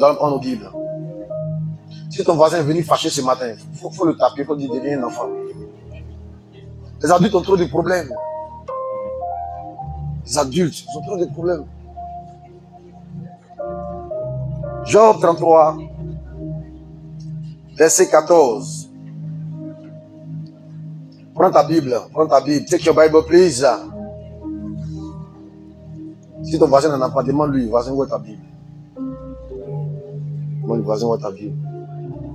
Nous allons prendre nos Bibles. Si ton voisin est venu fâché ce matin, il faut le taper, il faut dire deviens un enfant. Les adultes ont trop de problèmes. Les adultes ont trop de problèmes. Job 33, verset 14. Prends ta Bible, prends ta Bible. Take your Bible, please. Si ton voisin n'en a pas, demande-lui, voisin, où est ta Bible? Demande-lui, voisin, où est ta Bible?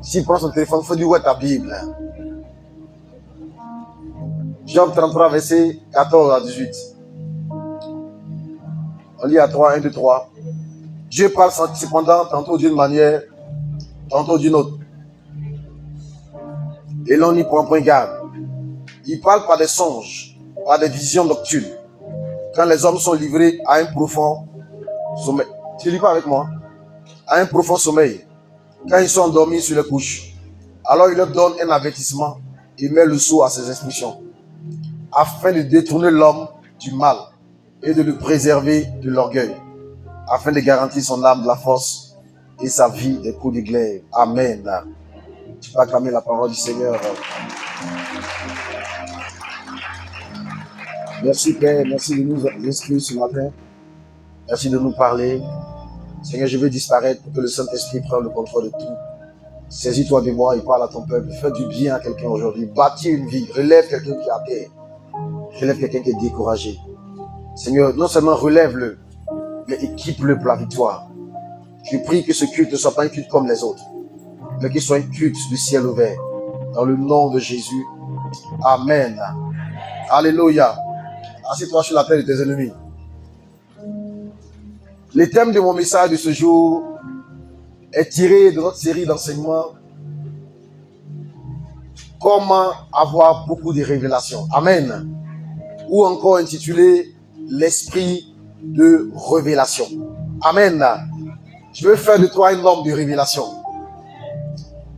S'il prend son téléphone, il faut dire, où est ta Bible? Job 33, verset 14 à 18. On lit à 3, 1, 2, 3. Dieu parle cependant tantôt d'une manière, tantôt d'une autre. Et l'on n'y prend point garde. Il parle par des songes, par des visions nocturnes. Quand les hommes sont livrés à un profond sommeil. Tu ne lis pas avec moi? À un profond sommeil. Quand ils sont endormis sur les couches. Alors il leur donne un avertissement et met le sceau à ses instructions. Afin de détourner l'homme du mal et de le préserver de l'orgueil. Afin de garantir son âme de la force et sa vie des coups de glaive. Amen. Tu peux acclamer la parole du Seigneur. Merci Père, merci de nous instruire ce matin. Merci de nous parler. Seigneur, je veux disparaître pour que le Saint-Esprit prenne le contrôle de tout. Saisis-toi de moi et parle à ton peuple. Fais du bien à quelqu'un aujourd'hui. Bâtis une vie. Relève quelqu'un qui est à terre. Relève quelqu'un qui est découragé. Seigneur, non seulement relève-le, mais équipe-le pour la victoire. Je prie que ce culte ne soit pas un culte comme les autres, mais qu'il soit un culte du ciel ouvert. Dans le nom de Jésus. Amen. Alléluia. Assieds-toi sur la terre de tes ennemis. Le thème de mon message de ce jour est tiré de notre série d'enseignements. Comment avoir beaucoup de révélations. Amen. Ou encore intitulé l'esprit de révélation. Amen. Je veux faire de toi un homme de révélation.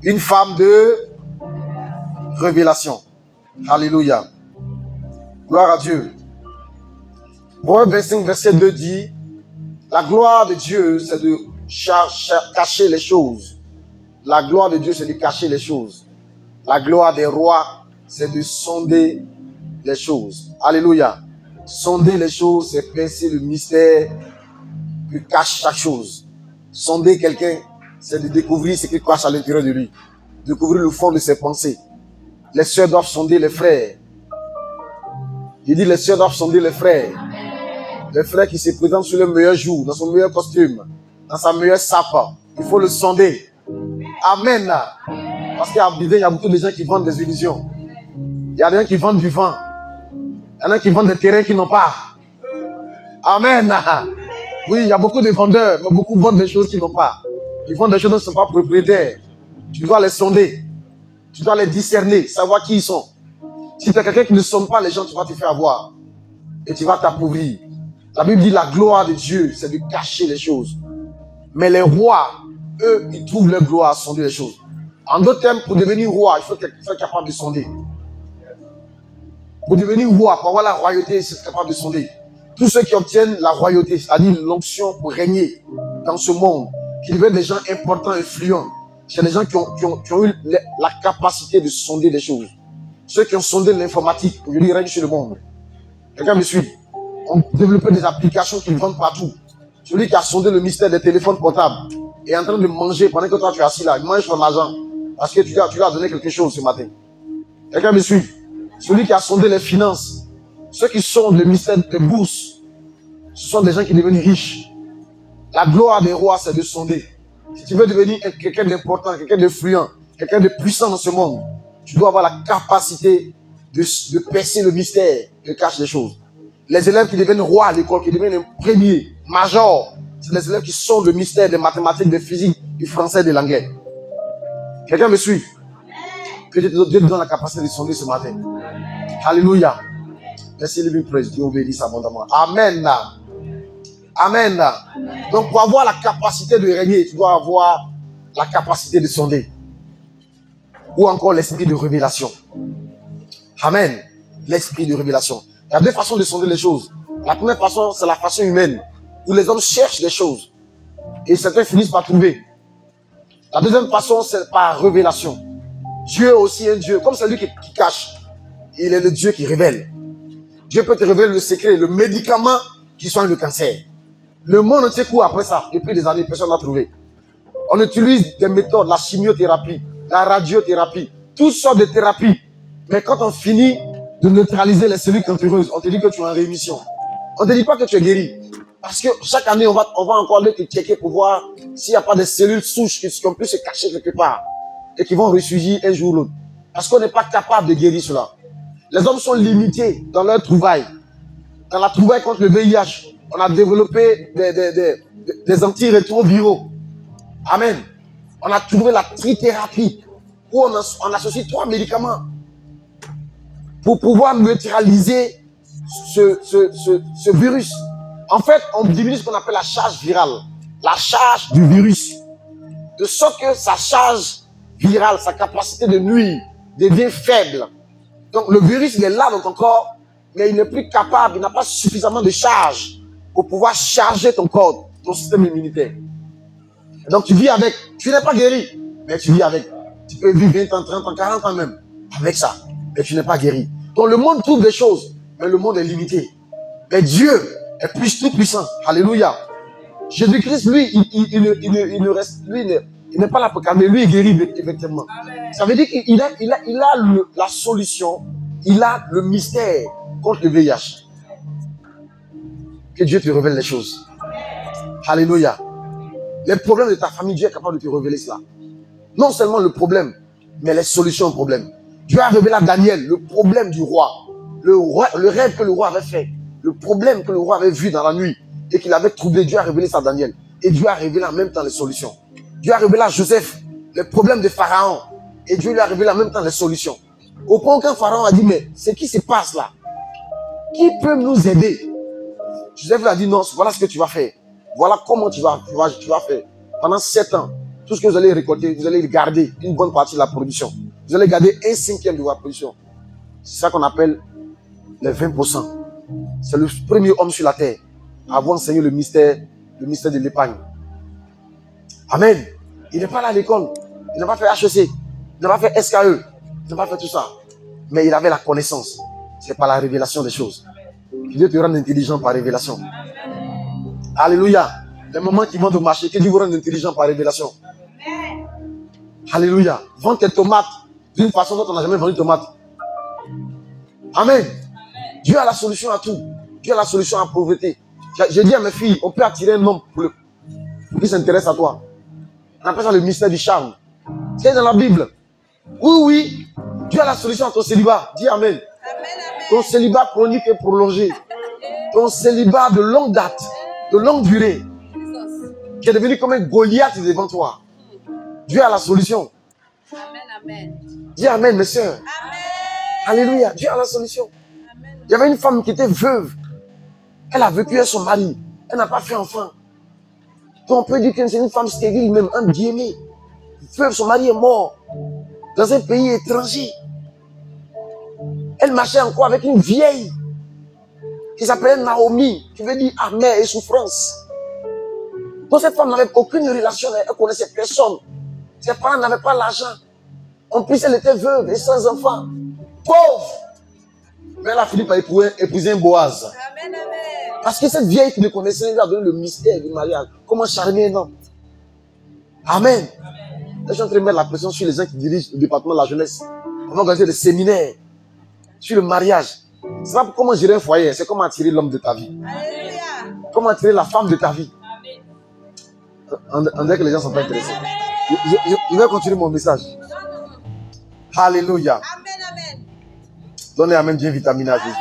Une femme de révélation. Alléluia. Gloire à Dieu. Proverbe 25, verset 2 dit, la gloire de Dieu, c'est de cacher les choses. La gloire de Dieu, c'est de cacher les choses. La gloire des rois, c'est de sonder les choses. Alléluia. Sonder les choses, c'est percer le mystère que cache chaque chose. Sonder quelqu'un, c'est de découvrir ce qu'il cache à l'intérieur de lui. Découvrir le fond de ses pensées. Les sœurs doivent sonder les frères. Il dit les sœurs doivent sonder les frères. Les frères qui se présentent sur le meilleur jour, dans son meilleur costume, dans sa meilleure sape. Il faut le sonder. Amen. Parce qu'à Abidjan, il y a beaucoup de gens qui vendent des illusions. Il y a des gens qui vendent du vent. Il y en a qui vendent des terrains qu'ils n'ont pas. Amen. Oui, il y a beaucoup de vendeurs, mais beaucoup vendent des choses qu'ils n'ont pas. Ils vendent des choses qui ne sont pas propriétaires. Tu dois les sonder. Tu dois les discerner, savoir qui ils sont. Si tu es quelqu'un qui ne sonde pas les gens, tu vas te faire avoir. Et tu vas t'appauvrir. La Bible dit la gloire de Dieu, c'est de cacher les choses. Mais les rois, eux, ils trouvent leur gloire à sonder les choses. En d'autres termes, pour devenir roi, il faut être capable de sonder. Pour devenir roi, pour avoir la royauté, il faut être capable de sonder. Tous ceux qui obtiennent la royauté, c'est-à-dire l'onction pour régner dans ce monde, qui deviennent des gens importants, influents, c'est des gens qui ont eu la capacité de sonder les choses. Ceux qui ont sondé l'informatique, aujourd'hui, règnent sur le monde. Quelqu'un me suit? On développé des applications qui vendent partout. Celui qui a sondé le mystère des téléphones portables est en train de manger pendant que toi tu es assis là. Il mange ton argent parce que tu lui as donné quelque chose ce matin. Quelqu'un me suit? Celui qui a sondé les finances, ceux qui sondent le mystère des bourses, ce sont des gens qui deviennent riches. La gloire des rois, c'est de sonder. Si tu veux devenir quelqu'un d'important, quelqu'un d'influent, quelqu'un de puissant dans ce monde, tu dois avoir la capacité de percer le mystère que cachent les choses. Les élèves qui deviennent rois à l'école, qui deviennent premiers, majors, c'est les élèves qui sont le mystère des mathématiques, de physique, du français et de l'anglais. Quelqu'un me suit? Que Dieu te donne la capacité de sonder ce matin. Alléluia. Merci, living praise. Dieu obéisse abondamment. Amen. Amen. Donc, pour avoir la capacité de régner, tu dois avoir la capacité de sonder. Ou encore l'esprit de révélation. Amen. L'esprit de révélation. Il y a deux façons de sonder les choses. La première façon, c'est la façon humaine, où les hommes cherchent des choses. Et certains finissent par trouver. La deuxième façon, c'est par révélation. Dieu est aussi un Dieu, comme c'est lui qui cache. Il est le Dieu qui révèle. Dieu peut te révéler le secret, le médicament qui soigne le cancer. Le monde entier court après ça. Depuis des années, personne n'a trouvé. On utilise des méthodes, la chimiothérapie, la radiothérapie, toutes sortes de thérapies. Mais quand on finit de neutraliser les cellules cancéreuses, on te dit que tu es en rémission. On ne te dit pas que tu es guéri. Parce que chaque année, on va encore aller te checker pour voir s'il n'y a pas des cellules souches qui ont pu se cacher quelque part et qui vont ressurgir un jour ou l'autre. Parce qu'on n'est pas capable de guérir cela. Les hommes sont limités dans leur trouvaille. Dans la trouvaille contre le VIH, on a développé des antirétroviraux. Amen. On a trouvé la trithérapie où on associe 3 médicaments pour pouvoir neutraliser ce virus. En fait, on diminue ce qu'on appelle la charge virale. La charge du virus. De sorte que sa charge virale, sa capacité de nuire, devient faible. Donc le virus, il est là dans ton corps, mais il n'est plus capable, il n'a pas suffisamment de charge pour pouvoir charger ton corps, ton système immunitaire. Et donc tu vis avec, tu n'es pas guéri, mais tu vis avec. Tu peux vivre 20 ans, 30 ans, 40 ans même, avec ça, mais tu n'es pas guéri. Donc le monde trouve des choses, mais le monde est limité. Mais Dieu est plus tout puissant. Alléluia. Jésus-Christ, lui, il ne reste, lui, il n'est pas là pour calmer, lui, il guérit effectivement. Amen. Ça veut dire qu'il a la solution, il a le mystère contre le VIH. Que Dieu te révèle les choses. Amen. Alléluia. Les problèmes de ta famille, Dieu est capable de te révéler cela. Non seulement le problème, mais les solutions au problème. Dieu a révélé à Daniel le problème du roi. Le rêve que le roi avait fait. Le problème que le roi avait vu dans la nuit et qu'il avait troublé. Dieu a révélé ça à Daniel. Et Dieu a révélé en même temps les solutions. Dieu a révélé à Joseph les problèmes de Pharaon. Et Dieu lui a révélé en même temps les solutions. Au point qu'un Pharaon a dit, mais c'est qui se passe là? Qui peut nous aider? Joseph lui a dit, non, voilà ce que tu vas faire. Voilà comment tu vas faire. Pendant 7 ans, tout ce que vous allez récolter, vous allez garder une bonne partie de la production. Vous allez garder 1/5 de votre production. C'est ça qu'on appelle les 20%. C'est le premier homme sur la terre à avoir enseigné le mystère de l'épargne. Amen. Il n'est pas là à l'école. Il n'a pas fait HEC. Il n'a pas fait SKE. Il n'a pas fait tout ça. Mais il avait la connaissance. C'est par la révélation des choses. Dieu te rend intelligent par révélation. Alléluia. Les moments qui vont te marcher, que Dieu vous rende intelligent par révélation. Alléluia. Vends tes tomates d'une façon dont on n'a jamais vendu de tomates. Amen. Dieu a la solution à tout. Dieu a la solution à la pauvreté. J'ai dit à mes filles, on peut attirer un homme pour qui s'intéresse à toi. On appelle ça le mystère du charme. C'est dans la Bible. Oui. Dieu a la solution à ton célibat. Dis amen. Amen. Ton célibat chronique et prolongé. Ton célibat de longue date, de longue durée, qui est devenu comme un Goliath devant toi. Dieu a la solution. Amen. Dis amen, mes soeurs. Amen. Alléluia. Dieu a la solution. Amen. Il y avait une femme qui était veuve. Elle a vécu avec son mari. Elle n'a pas fait enfant. Donc on peut dire que c'est une femme stérile même, un bien-aimé. Veuve, son mari est mort. Dans un pays étranger. Elle marchait encore avec une vieille qui s'appelait Naomi, qui veut dire amère et souffrance. Donc cette femme n'avait aucune relation, elle ne connaissait personne. Ses parents n'avaient pas l'argent. En plus, elle était veuve et sans enfant. Pauvre. Mais elle a fini par épouser un Boaz. Amen, amen. Parce que cette vieille qui ne connaissait rien lui a donné le mystère du mariage. Comment charmer un homme. Amen. Je suis en train de mettre la pression sur les gens qui dirigent le département de la jeunesse. On va organiser des séminaires sur le mariage. C'est pas comment gérer un foyer, c'est comment attirer l'homme de ta vie. Alléluia. Comment attirer la femme de ta vie. On dirait que les gens sont pas intéressés. Je vais continuer mon message. Alléluia. Amen. Donnez amen bien vitaminé à Jésus.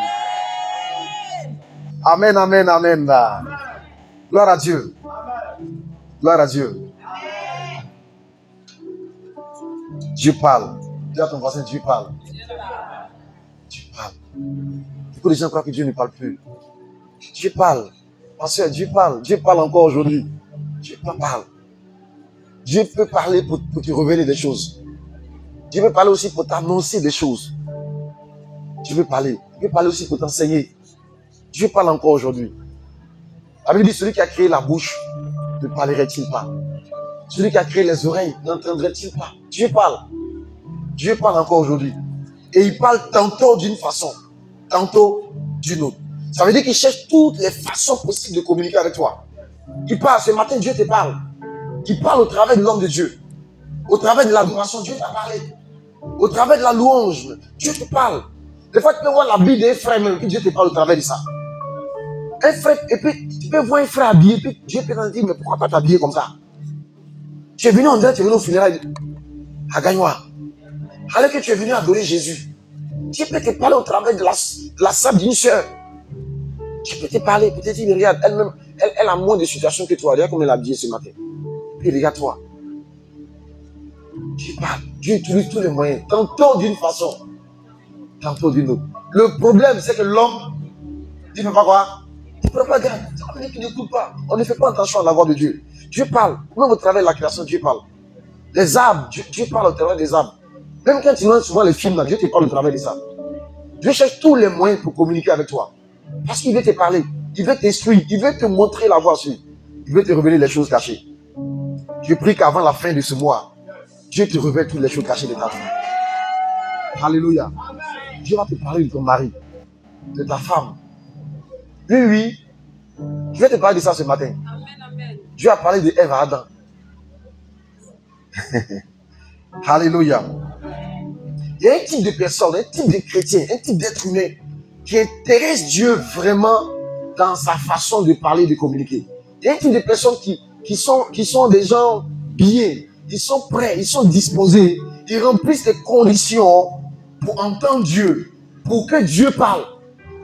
Amen. Gloire à Dieu. Gloire à Dieu. Dieu parle. Dis à ton voisin, Dieu parle. Dieu parle. Beaucoup de gens croient que Dieu ne parle plus. Dieu parle. Pasteur, Dieu parle. Dieu parle encore aujourd'hui. Dieu parle. Dieu peut parler pour te révéler des choses. Dieu peut parler aussi pour t'annoncer des choses. Dieu peut parler. Dieu peut parler aussi pour t'enseigner. Dieu parle encore aujourd'hui. La Bible dit, celui qui a créé la bouche, ne parlerait-il pas? Celui qui a créé les oreilles n'entendrait-il pas? Dieu parle. Dieu parle encore aujourd'hui. Et il parle tantôt d'une façon, tantôt d'une autre. Ça veut dire qu'il cherche toutes les façons possibles de communiquer avec toi. Il parle. Ce matin, Dieu te parle. Il parle au travers de l'homme de Dieu. Au travers de l'adoration, Dieu t'a parlé. Au travers de la louange, Dieu te parle. Des fois, tu peux voir la vie d'un frère même, que Dieu te parle au travers de ça. Un frère, et puis tu peux voir un frère habillé, puis Dieu peut te dire, mais pourquoi pas t'habiller comme ça? Tu es venu en disant, tu es venu au funérailles à Gagnoa. Alors que tu es venu adorer Jésus. Dieu peut te parler au travers de la sable d'une soeur. Dieu peut te parler, peut te dire, regarde, elle-même, elle a moins de situations que toi. Regarde comme elle est habillée ce matin. Puis regarde-toi. Dieu parle. Dieu utilise tous les moyens. Tantôt d'une façon, tantôt d'une autre. Le problème, c'est que l'homme, il ne fait pas quoi? Il ne prend pas garde. Ça veut dire qu'il n'écoute pas. On ne fait pas attention à la voix de Dieu. Dieu parle. Même au travers de la création, Dieu parle. Les arbres, Dieu parle au travers des arbres. Même quand tu vois souvent les films, là, Dieu te parle au travers des arbres. Dieu cherche tous les moyens pour communiquer avec toi. Parce qu'il veut te parler. Il veut t'instruire. Il veut te montrer la voie aussi. Il veut te révéler les choses cachées. Je prie qu'avant la fin de ce mois, Dieu te révèle toutes les choses cachées de ta vie. Alléluia. Dieu va te parler de ton mari, de ta femme. Oui. Je vais te parler de ça ce matin. Amen. Dieu a parlé de Ève à Adam. Alléluia. Il y a un type de personne, un type de chrétien, un type d'être humain qui intéresse Dieu vraiment dans sa façon de parler, de communiquer. Il y a un type de personnes qui sont des gens bien, ils sont prêts, ils sont disposés, ils remplissent les conditions pour entendre Dieu, pour que Dieu parle.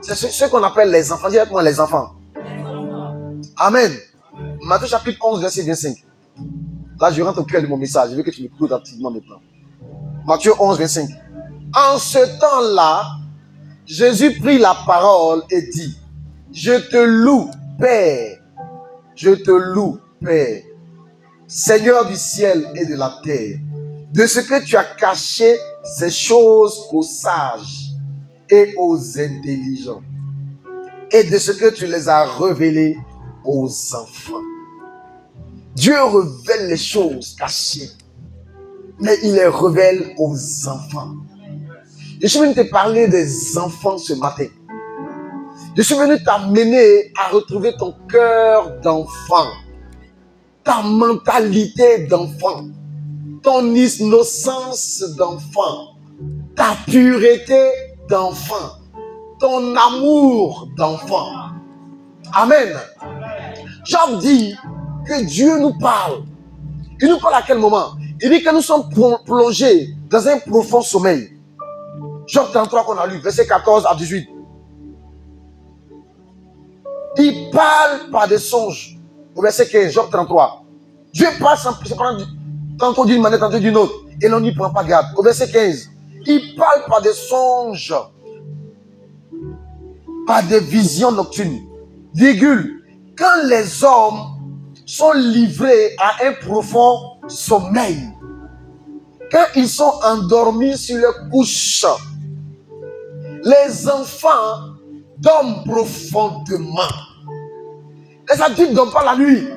C'est ce qu'on appelle les enfants. Dis avec moi les enfants. Amen. Matthieu chapitre 11, verset 25. Là, je rentre au cœur de mon message. Je veux que tu m'écoutes activement maintenant. Matthieu 11, 25. En ce temps-là, Jésus prit la parole et dit, je te loue, Père. Je te loue, Père, Seigneur du ciel et de la terre, de ce que tu as caché ces choses aux sages et aux intelligents, et de ce que tu les as révélées aux enfants. Dieu révèle les choses cachées, mais il les révèle aux enfants. Je suis venu te parler des enfants ce matin. Je suis venu t'amener à retrouver ton cœur d'enfant, ta mentalité d'enfant, ton innocence d'enfant, ta pureté d'enfant, ton amour d'enfant. Amen. Job dit que Dieu nous parle. Il nous parle à quel moment? Il dit que nous sommes plongés dans un profond sommeil. Job 33 qu'on a lu, verset 14 à 18. Il parle par des songes. Au verset 15, Job 33. Dieu parle tantôt d'une manière, tantôt d'une autre. Et l'on n'y prend pas garde. Au verset 15, il parle par des songes, par des visions nocturnes. Virgule. Quand les hommes sont livrés à un profond sommeil, quand ils sont endormis sur leur couche, les enfants dorment profondément. Les adultes ne dorment pas la nuit.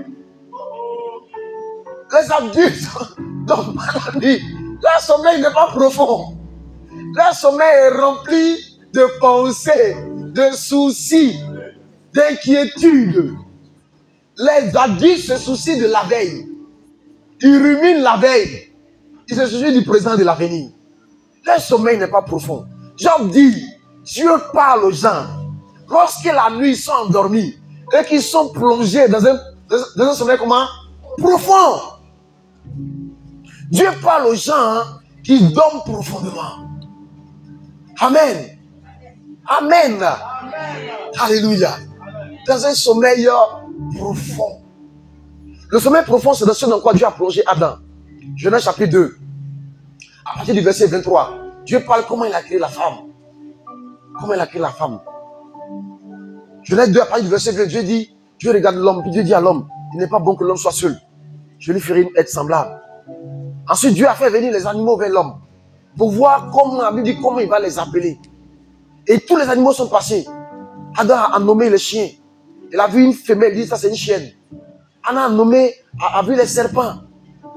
Les adultes ne dorment pas la nuit. Leur sommeil n'est pas profond. Leur sommeil est rempli de pensées, de soucis, d'inquiétudes. Les adultes se soucient de la veille. Ils ruminent la veille. Ils se soucient du présent et de l'avenir. Leur sommeil n'est pas profond. Job dit, Dieu parle aux gens. Lorsque la nuit ils sont endormis et qu'ils sont plongés dans un sommeil comment? Profond. Dieu parle aux gens qui dorment profondément. Amen. Amen. Amen. Alléluia. Dans un sommeil profond. Le sommeil profond, c'est dans ce dans quoi Dieu a plongé Adam. Genèse chapitre 2. À partir du verset 23, Dieu parle comment il a créé la femme. Comment il a créé la femme. Genèse 2, à partir du verset 20, Dieu regarde l'homme, puis Dieu dit à l'homme, il n'est pas bon que l'homme soit seul. Je lui ferai une aide semblable. Ensuite, Dieu a fait venir les animaux vers l'homme. Pour voir comment, la Bible dit comment il va les appeler. Et tous les animaux sont passés. Adam a nommé les chiens. Il a vu une femelle, il dit ça c'est une chienne. Anna a vu les serpents.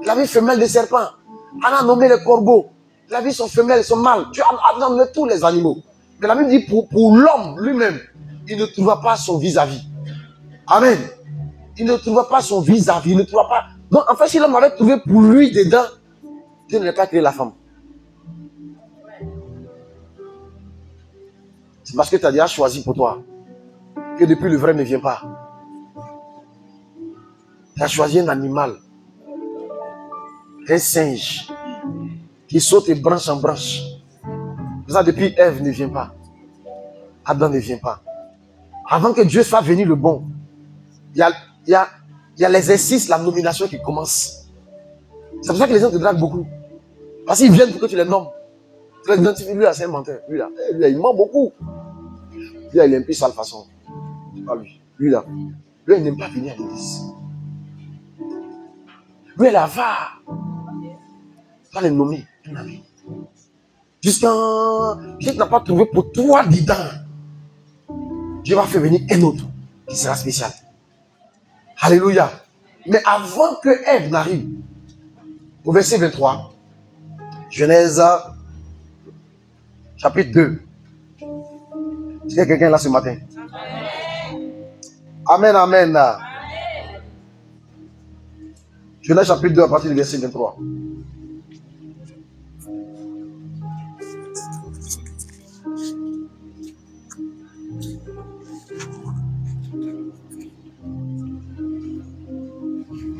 La vie femelle des serpents. On a nommé les corbeaux. La vie sont femelles, sont mâles. Tu as nommé tous les animaux. Mais la Bible dit pour l'homme lui-même, il ne trouvera pas son vis-à-vis. Amen. Il ne trouvera pas son vis-à-vis. Il ne trouvera pas. Donc, en fait, si l'homme avait trouvé pour lui dedans, Dieu n'aurait pas créé la femme. C'est parce que tu as déjà choisi pour toi que depuis le vrai ne vient pas. Tu as choisi un animal, un singe, qui saute de branche en branche. Ça, depuis Ève ne vient pas. Adam ne vient pas. Avant que Dieu fasse venir le bon, il y a l'exercice, la nomination qui commence. C'est pour ça que les gens te draguent beaucoup. Parce qu'ils viennent pour que tu les nommes. Tu les identifies, lui là, c'est un menteur. Lui là, il ment beaucoup. Lui là, il est un peu sale façon. C'est pas lui. Lui là, il n'aime pas venir à l'église. Lui là, va les nommer. Jusqu'à si tu n'as pas trouvé pour toi dedans, Dieu va faire venir un autre qui sera spécial. Alléluia. Mais avant que Ève n'arrive, au verset 23, Genèse chapitre 2. Est-ce qu'il y a quelqu'un là ce matin? Amen, amen. Genèse chapitre 2 à partir du verset 23.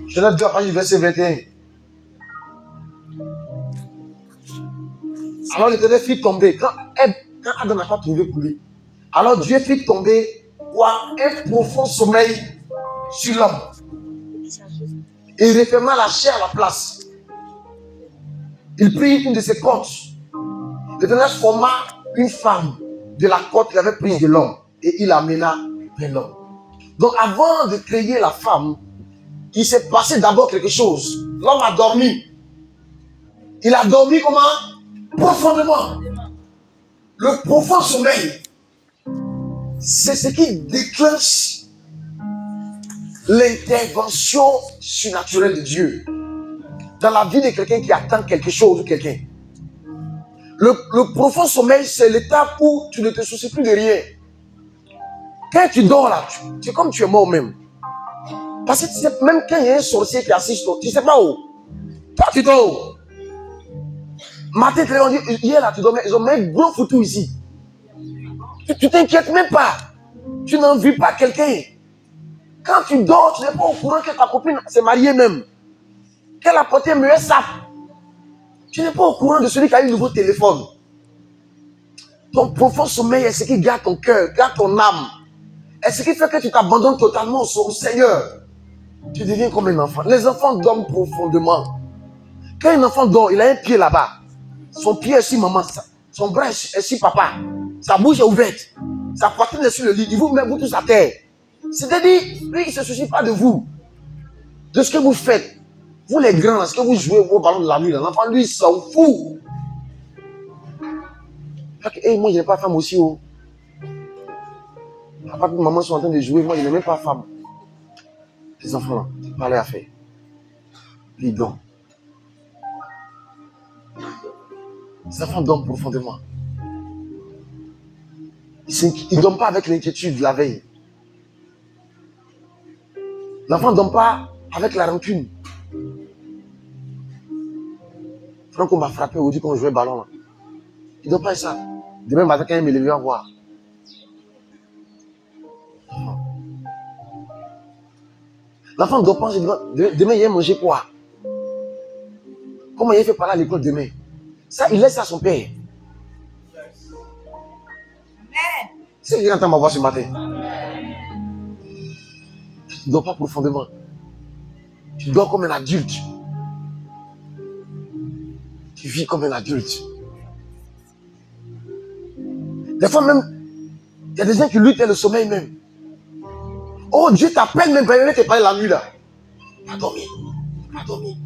Genèse 2 à partir du verset 21. Alors l'Éternel fit tomber, quand Adam n'a pas trouvé pour lui, alors Dieu fit tomber quoi? Un profond sommeil sur l'homme. Et il referma la chair à la place. Il prit une de ses côtes. L'Éternel forma une femme de la côte qu'il avait prise de l'homme et il l'amena vers l'homme. Donc avant de créer la femme, il s'est passé d'abord quelque chose. L'homme a dormi. Il a dormi comment? Profondément. Le profond sommeil, c'est ce qui déclenche l'intervention surnaturelle de Dieu dans la vie de quelqu'un qui attend quelque chose ou quelqu'un. Le profond sommeil, c'est l'étape où tu ne te soucies plus de rien. Quand tu dors là, c'est comme tu es mort même. Parce que tu sais, même quand il y a un sorcier qui assiste, tu ne sais pas où. Toi, tu dors. Matin, on dit, hier là, tu dormais, ils ont mis un gros foutu ici. Tu t'inquiètes même pas. Tu n'envies pas quelqu'un. Quand tu dors, tu n'es pas au courant que ta copine s'est mariée même. Qu'elle a porté un meilleur sac. Tu n'es pas au courant de celui qui a eu un nouveau téléphone. Ton profond sommeil est ce qui garde ton cœur, garde ton âme. Est ce qui fait que tu t'abandonnes totalement au Seigneur. Tu deviens comme un enfant. Les enfants dorment profondément. Quand un enfant dort, il a un pied là-bas. Son pied est sur maman. Son bras est sur papa. Sa bouche est ouverte. Sa poitrine est sur le lit. Il vous met vous tous à terre. C'est-à-dire, lui, il ne se soucie pas de vous. De ce que vous faites. Vous les grands, ce que vous jouez vos ballons de la nuit. L'enfant, lui, il s'en fout. Hey, moi, je n'ai pas de femme aussi. Oh. Papa et maman sont en train de jouer. Moi, je n'ai même pas de femme. Les enfants, là, c'est pas leur affaire. Puis ils dorment. Les enfants dorment profondément. Ils ne dorment pas avec l'inquiétude de la veille. L'enfant ne dort pas avec la rancune. Franck, on m'a frappé aujourd'hui quand on jouait au ballon. Là. Il ne dort pas avec ça. Demain matin, quand il me lève, il va voir. L'enfant ne dort pas. Demain, il va manger quoi? Comment il fait parler à l'école demain? Ça, il laisse ça à son père. C'est qui entend ma voix ce matin. Tu ne dors pas profondément. Tu dors comme un adulte. Tu vis comme un adulte. Des fois même, il y a des gens qui luttent le sommeil même. Oh, Dieu t'appelle même, il te parler la nuit là. Pas dormi. Pas dormi.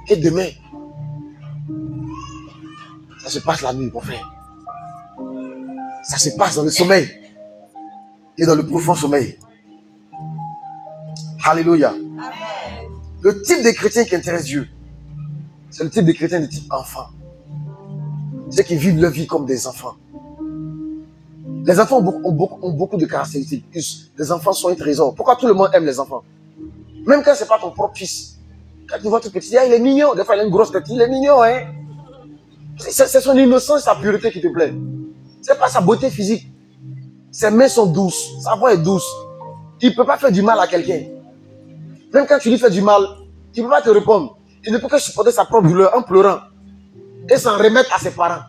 Et demain, ça se passe la nuit, mon frère. Ça se passe dans le sommeil. Et dans le profond sommeil. Alléluia. Le type de chrétien qui intéresse Dieu, c'est le type de chrétien de type enfant. Ceux qui vivent leur vie comme des enfants. Les enfants ont beaucoup de caractéristiques. Les enfants sont un trésor. Pourquoi tout le monde aime les enfants? Même quand ce n'est pas ton propre fils. Quand tu vois tout petit, il est mignon. Des fois, il a une grosse tête. Il est mignon, hein. C'est son innocence, sa pureté qui te plaît. C'est pas sa beauté physique. Ses mains sont douces. Sa voix est douce. Il ne peut pas faire du mal à quelqu'un. Même quand tu lui fais du mal, il ne peut pas te répondre. Il ne peut que supporter sa propre douleur en pleurant. Et s'en remettre à ses parents.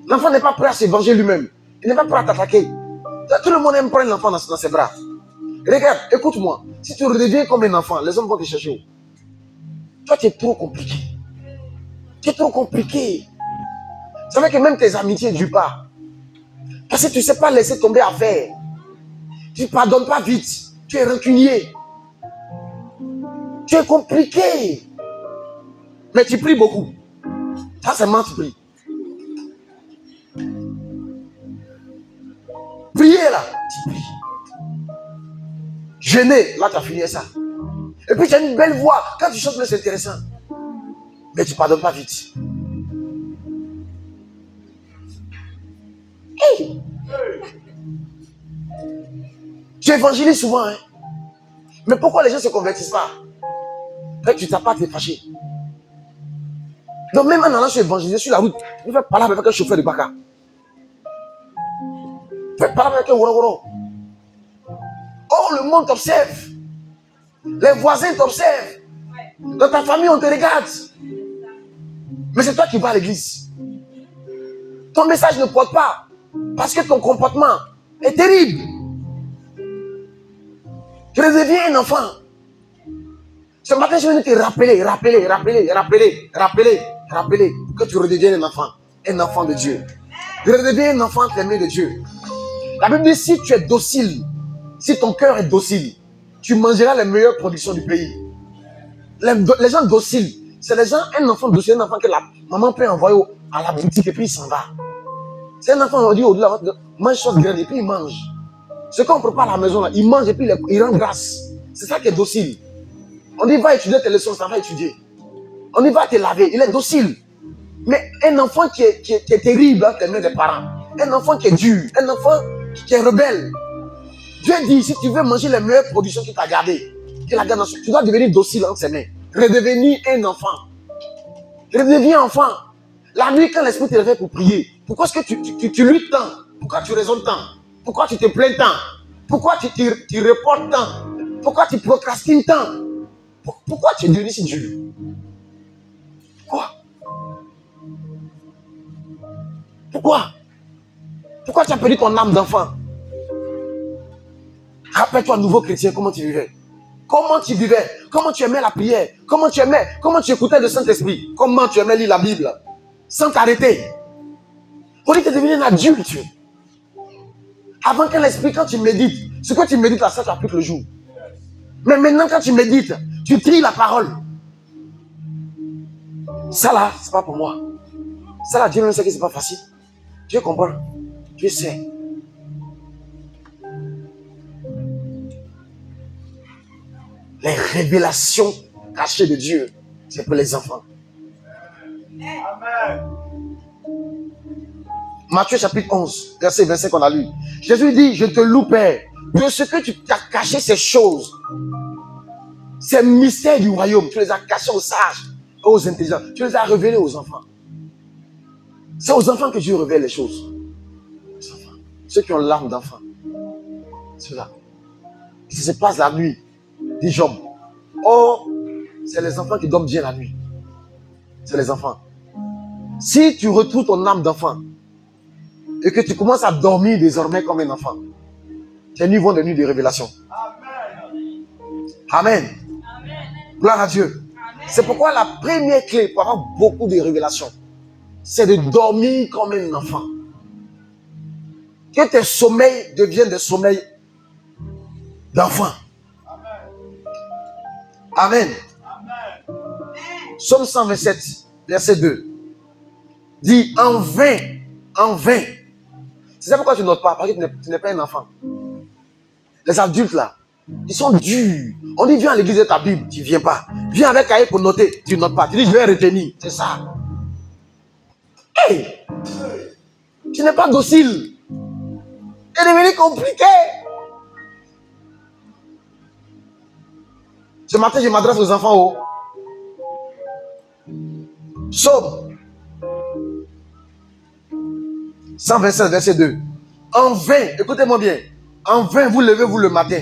L'enfant n'est pas prêt à se venger lui-même. Il n'est pas prêt à t'attaquer. Tout le monde aime prendre l'enfant dans ses bras. Regarde, écoute-moi. Si tu redeviens comme un enfant, les hommes vont te chercher où? Toi, tu es trop compliqué. Tu es trop compliqué. Ça veut que même tes amitiés ne durent pas. Parce que tu ne sais pas laisser tomber affaire. Tu ne pardonnes pas vite. Tu es rancunier. Tu es compliqué. Mais tu pries beaucoup. Ça, c'est moi, tu pries. Prier là, tu pries. Jeûner, là, tu as fini ça. Et puis tu as une belle voix. Quand tu chantes, c'est intéressant. Mais tu ne pardonnes pas vite. Hey. Tu évangélises souvent, hein. Mais pourquoi les gens ne se convertissent pas? Parce que tu t'as pas à te fâcher. Donc même en allant se évangéliser sur la route, il faut parler avec un chauffeur de baka. Il faut parler avec un woro. Oh, le monde t'observe. Les voisins t'observent. Dans ta famille, on te regarde. Mais c'est toi qui vas à l'église. Ton message ne porte pas. Parce que ton comportement est terrible. Tu redeviens un enfant. Ce matin, je viens te rappeler que tu redeviens un enfant de Dieu. Tu redeviens un enfant aimé de Dieu. La Bible dit, si tu es docile, si ton cœur est docile, tu mangeras les meilleures productions du pays. Les gens dociles, c'est les gens, un enfant docile, un enfant que la maman peut envoyer à la boutique et puis il s'en va. C'est un enfant, on dit au-delà, mange chose graine et puis il mange. Ce qu'on prépare à la maison, là, il mange et puis il rend grâce. C'est ça qui est docile. On dit, va étudier tes leçons, ça va étudier. On dit, va te laver, il est docile. Mais un enfant qui est terrible, hein, tes mains des parents. Un enfant qui est dur, un enfant qui est rebelle. Dieu dit, si tu veux manger les meilleures productions qu'il t'a gardées, tu dois devenir docile entre ses mains. Redevenir un enfant. Redeviens enfant. La nuit, quand l'esprit te réveille pour prier, pourquoi est-ce que tu luttes tant? Pourquoi tu raisonnes tant? Pourquoi tu te plains tant? Pourquoi tu reportes tant? Pourquoi tu procrastines tant? Pourquoi tu es devenu si dur? Pourquoi tu as perdu ton âme d'enfant? Rappelle-toi, nouveau chrétien, comment tu vivais? Comment tu vivais? Comment tu aimais la prière? Comment tu écoutais le Saint-Esprit? Comment tu aimais lire la Bible? Sans t'arrêter. On dit que tu es devenu un adulte. Avant que l'esprit, quand tu médites, ce que tu médites là, ça t'applique le jour. Mais maintenant, quand tu médites, tu tries la parole. Ça là, c'est pas pour moi. Ça là, Dieu même sait que c'est pas facile. Dieu comprend. Dieu sait. Les révélations cachées de Dieu, c'est pour les enfants. Amen. Matthieu chapitre 11, verset 25 qu'on a lu. Jésus dit, je te loue, Père, de ce que tu t'as caché ces choses, ces mystères du royaume, tu les as cachés aux sages, aux intelligents, tu les as révélés aux enfants. C'est aux enfants que Dieu révèle les choses. Les enfants. Ceux qui ont l'âme d'enfant. Ceux-là. Ça se passe la nuit, dit Job. Or, c'est les enfants qui dorment bien la nuit. C'est les enfants. Si tu retrouves ton âme d'enfant et que tu commences à dormir désormais comme un enfant, tes nuits vont des nuits de révélation. Amen. Amen. Gloire à Dieu. C'est pourquoi la première clé pour avoir beaucoup de révélations, c'est de dormir comme un enfant. Que tes sommeils deviennent des sommeils d'enfant. Amen. Amen. Psaume 127, verset 2. Dit en vain, en vain. C'est ça pourquoi tu notes pas, parce que tu n'es pas un enfant. Les adultes là, Ils sont durs. On dit, viens à l'église de ta Bible, tu ne viens pas. Viens avec cahier pour noter, tu ne notes pas. Tu dis, je vais retenir. C'est ça. Hey! Tu n'es pas docile. C'est devenu compliqué. Ce matin, je m'adresse aux enfants. Psaume 127, verset 2. En vain, écoutez-moi bien. En vain, vous levez-vous le matin.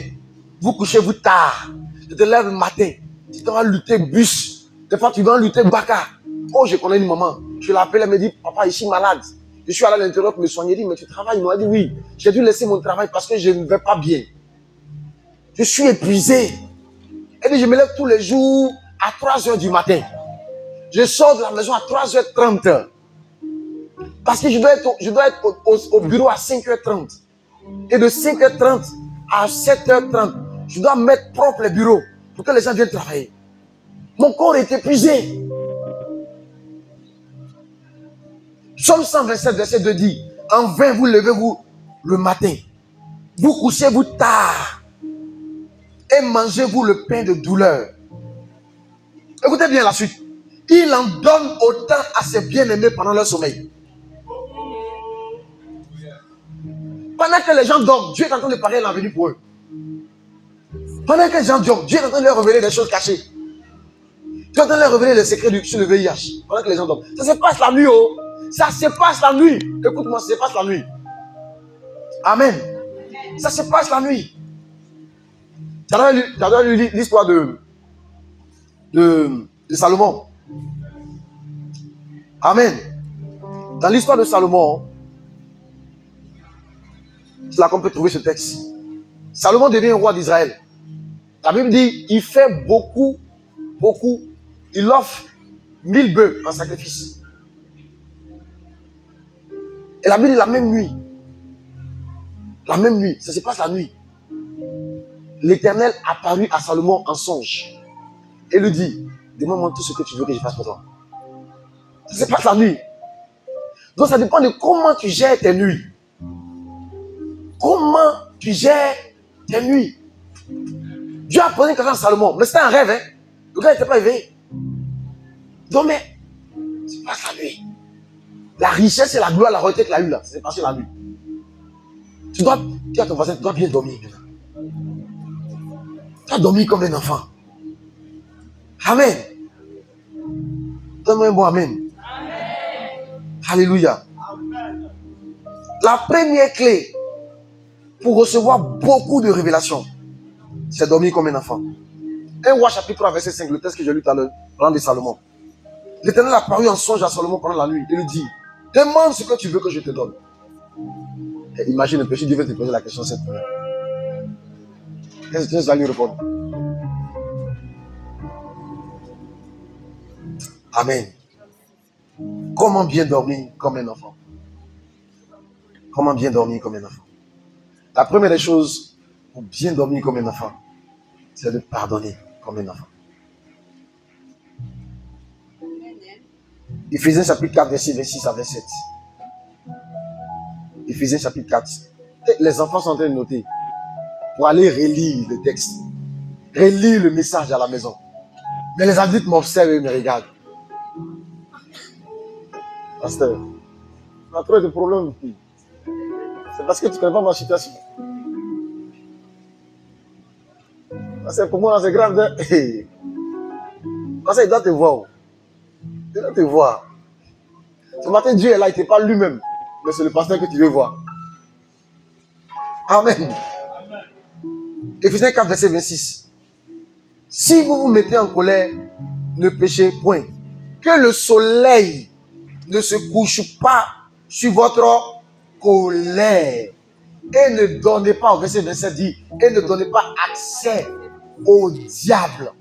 Vous couchez-vous tard. Tu te lèves le matin. Tu dois lutter bus. Des fois, tu dois lutter baka. Oh, je connais une maman. Je l'appelle, elle me dit, papa, je suis malade. Je suis allé à l'intérieur pour me soigner. Elle dit, mais tu travailles? Il m'a dit, oui. J'ai dû laisser mon travail parce que je ne vais pas bien. Je suis épuisé. Elle dit, je me lève tous les jours à 3h du matin. Je sors de la maison à 3h30. Parce que je dois être au bureau à 5h30. Et de 5h30 à 7h30, je dois mettre propre le bureau pour que les gens viennent travailler. Mon corps est épuisé. Psaume 127, verset 2 dit, en vain vous levez-vous le matin. Vous couchez-vous tard. Et mangez-vous le pain de douleur. Écoutez bien la suite. Il en donne autant à ses bien-aimés pendant leur sommeil. Pendant que les gens dorment, Dieu est en train de parler l'avenir pour eux. Pendant que les gens dorment, Dieu est en train de leur révéler des choses cachées. Dieu est en train de leur révéler les secrets sur le VIH. Pendant que les gens dorment. Ça se passe la nuit, oh. Ça se passe la nuit. Écoute-moi, ça se passe la nuit. Amen. Ça se passe la nuit. Tu as lu l'histoire de Salomon. Amen. Dans l'histoire de Salomon, c'est là qu'on peut trouver ce texte. Salomon devient roi d'Israël. La Bible dit, il fait beaucoup. Il offre 1000 bœufs en sacrifice. Et la Bible dit la même nuit. La même nuit, ça se passe la nuit. L'Éternel apparut à Salomon en songe. Et lui dit, demande-moi tout ce que tu veux que je fasse pour toi. Ça se passe la nuit. Donc ça dépend de comment tu gères tes nuits. Comment tu gères tes nuits. Dieu a posé une question à Salomon. Mais c'était un rêve. Hein? Le gars n'était pas éveillé. Donc mais, ça se passe la nuit. La richesse et la gloire, la royauté qu'il a eu là, c'est passé la nuit. Tu dis à ton voisin, tu dois bien dormir. Tu dois dormir comme un enfant. Amen. Donne-moi un bon amen. Alléluia. La première clé pour recevoir beaucoup de révélations, c'est dormir comme un enfant. 1 Roi chapitre 3 verset 5, le texte que j'ai lu tout à l'heure, parlant de Salomon. L'Éternel a apparu en songe à Salomon pendant la nuit. Il lui dit, demande ce que tu veux que je te donne. Et imagine un peu, si Dieu veut te poser la question cette nuit. Qu'est-ce que tu vas lui répondre? Amen. Comment bien dormir comme un enfant? Comment bien dormir comme un enfant? La première des choses pour bien dormir comme un enfant, c'est de pardonner comme un enfant. Éphésiens chapitre 4, verset 26 à 27. Éphésiens chapitre 4. Les enfants sont en train de noter pour aller relire le texte. Relire le message à la maison. Mais les adultes m'observent et me regardent. Pasteur, on a trop de problèmes ici. C'est parce que tu ne connais pas ma situation. Parce pour moi, c'est grave. Parce qu'il doit te voir. Il doit te voir. Ce matin, Dieu est là, il ne te parle lui-même. Mais c'est le pasteur que tu veux voir. Amen. Éphésiens 4, verset 26. Si vous vous mettez en colère, ne péchez point. Que le soleil ne se couche pas sur votre colère. Et ne donnez pas, au verset 27 dit, et ne donnez pas accès au diable.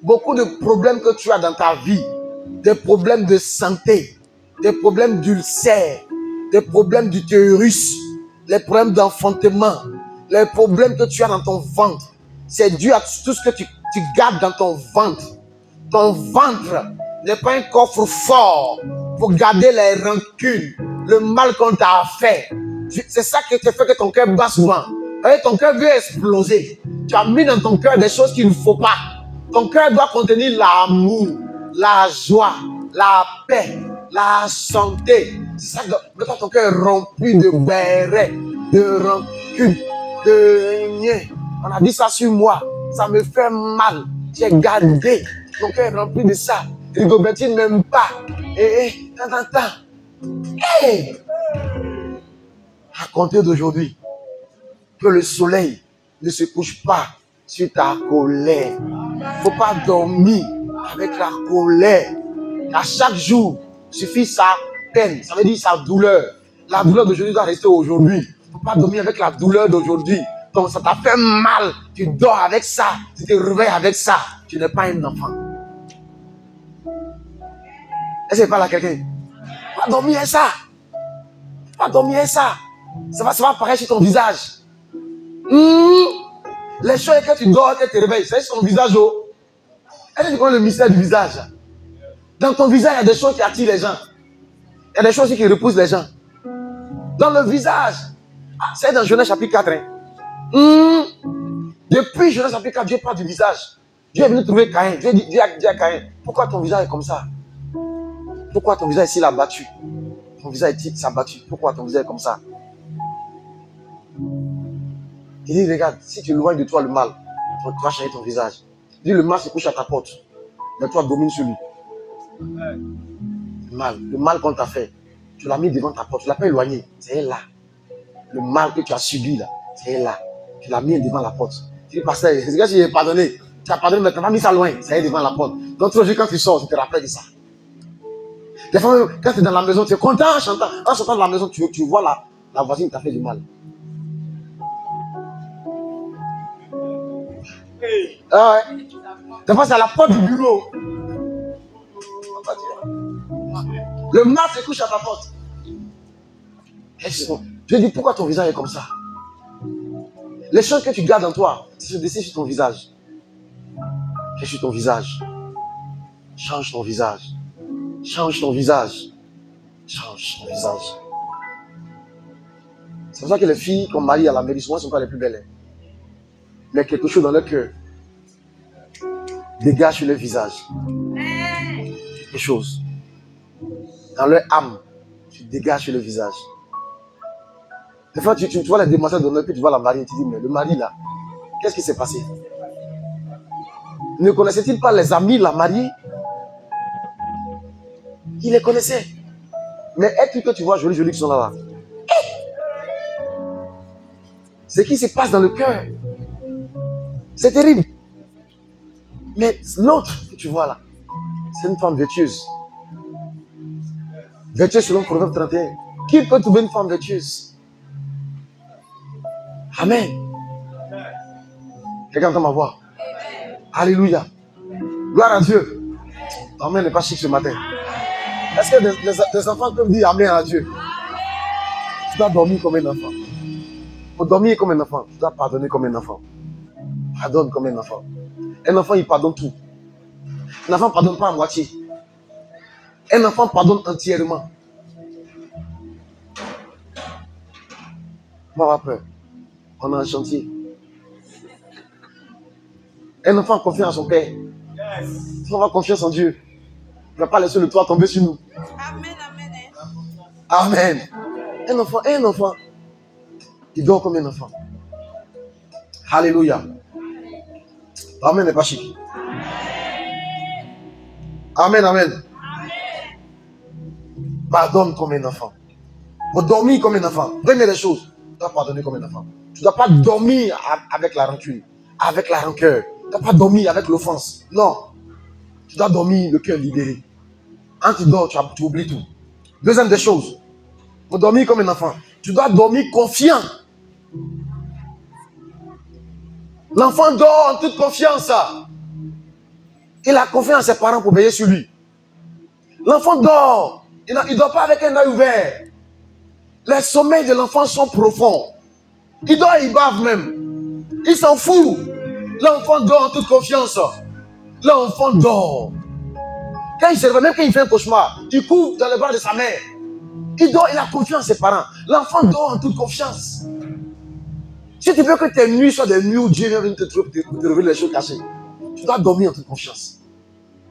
Beaucoup de problèmes que tu as dans ta vie, des problèmes de santé, des problèmes d'ulcère, des problèmes d'utérus, les problèmes d'enfantement, les problèmes que tu as dans ton ventre, c'est dû à tout ce que tu gardes dans ton ventre. Ton ventre n'est pas un coffre fort pour garder les rancunes, le mal qu'on t'a fait. C'est ça qui te fait que ton cœur bat souvent. Et ton cœur veut exploser. Tu as mis dans ton cœur des choses qu'il ne faut pas. Ton cœur doit contenir l'amour, la joie, la paix, la santé. C'est ça que quand ton cœur est rempli de béret, de rancune, de rien. On a dit ça sur moi. Ça me fait mal. J'ai gardé. Mon cœur est rempli de ça. Rigobertine n'aime pas. À compter d'aujourd'hui, que le soleil ne se couche pas sur ta colère. Il ne faut pas dormir avec la colère. À chaque jour, suffit sa peine. Ça veut dire sa douleur. La douleur d'aujourd'hui doit rester aujourd'hui. Il ne faut pas dormir avec la douleur d'aujourd'hui. Donc ça t'a fait mal. Tu dors avec ça. Tu te réveilles avec ça. Tu n'es pas un enfant. Est-ce que c'est pas là quelqu'un? Pas dormir avec ça. Pas dormir avec ça. Ça va apparaître sur ton visage. Les choses que tu dors, que tu te réveilles, c'est sur ton visage. Est-ce que tu connais le mystère du visage? Dans ton visage, il y a des choses qui attirent les gens. Il y a des choses qui repoussent les gens. Dans le visage. C'est dans Genèse chapitre 4. Depuis Genèse chapitre 4, Dieu parle du visage. Dieu est venu trouver Caïn. Dieu dit à Caïn, pourquoi ton visage est comme ça? Pourquoi ton visage ici l'a battu? Ton visage est abattu. Pourquoi ton visage est comme ça? Il dit, regarde, si tu éloignes de toi le mal, tu vas changer ton visage. Il dit, le mal se couche à ta porte. Mais toi, domine sur lui. Le mal qu'on t'a fait, tu l'as mis devant ta porte. Tu ne l'as pas éloigné. C'est là. Le mal que tu as subi, là, c'est là. Tu l'as mis devant la porte. Tu dis, pasteur, c'est que j'ai pardonné. Tu as pardonné, mais tu n'as pas mis ça loin. Ça est devant la porte. Donc, toujours, quand tu sors, tu te rappelles de ça. Des fois, quand tu es dans la maison, tu es content en chantant. En sortant de la maison, tu vois la voisine qui t'a fait du mal. Ah ouais. Des fois, c'est à la porte du bureau. Le mal se couche à ta porte. Je dis, pourquoi ton visage est comme ça? Les choses que tu gardes en toi, se dessinent sur ton visage. Et sur ton visage. Change ton visage. Change ton visage. Change ton visage. C'est pour ça que les filles qu'on marie à la mairie, souvent, ne sont pas les plus belles. Mais quelque chose dans leur cœur dégage sur leur visage. Quelque chose. Dans leur âme, tu dégages sur le visage. Des fois, tu vois les demoiselles d'honneur, puis tu vois la mariée, tu dis, mais le mari là, qu'est-ce qui s'est passé? Ne connaissait-il pas les amis, la mariée? Il les connaissait. Mais est-ce que tu vois jolis qui sont là? Ce qui se passe dans le cœur, c'est terrible. Mais l'autre que tu vois là, c'est une femme vertueuse. Vertueuse selon Proverbe 31. Qui peut trouver une femme vertueuse? Amen. Quelqu'un entend ma voix? Alléluia. Gloire à Dieu. Amen n'est pas chic ce matin. Est-ce que des enfants peuvent dire Amen à Dieu? Tu dois dormir comme un enfant. Pour dormir comme un enfant, tu dois pardonner comme un enfant. Pardonne comme un enfant. Un enfant, il pardonne tout. Un enfant ne pardonne pas à moitié. Un enfant pardonne entièrement. On va avoir peur. On a un chantier. Un enfant a confiance en son père. Si on va confiance en Dieu, il ne va pas laisser le toit tomber sur nous. Amen, amen. Amen. Un enfant, il dort comme un enfant. Alléluia. Amen n'est pas chic. Amen, amen. Pardonne comme un enfant. Pour dormir comme un enfant. Première des choses, tu dois pardonner comme un enfant. Tu ne dois pas dormir avec la rancune, avec la rancœur. Tu ne dois pas dormir avec l'offense. Non. Tu dois dormir le cœur libéré. Quand tu dors, tu oublies tout. Deuxième des choses, pour dormir comme un enfant, tu dois dormir confiant. L'enfant dort en toute confiance. Il a confiance à ses parents pour veiller sur lui. L'enfant dort. Il ne dort pas avec un œil ouvert. Les sommeils de l'enfant sont profonds. Il dort et il bave même. Il s'en fout. L'enfant dort en toute confiance. L'enfant dort. Quand il se réveille, même quand il fait un cauchemar, il court dans les bras de sa mère. Il dort, il a confiance en ses parents. L'enfant dort en toute confiance. Si tu veux que tes nuits soient des nuits où Dieu vient te révéler les choses cachées, tu dois dormir en toute confiance.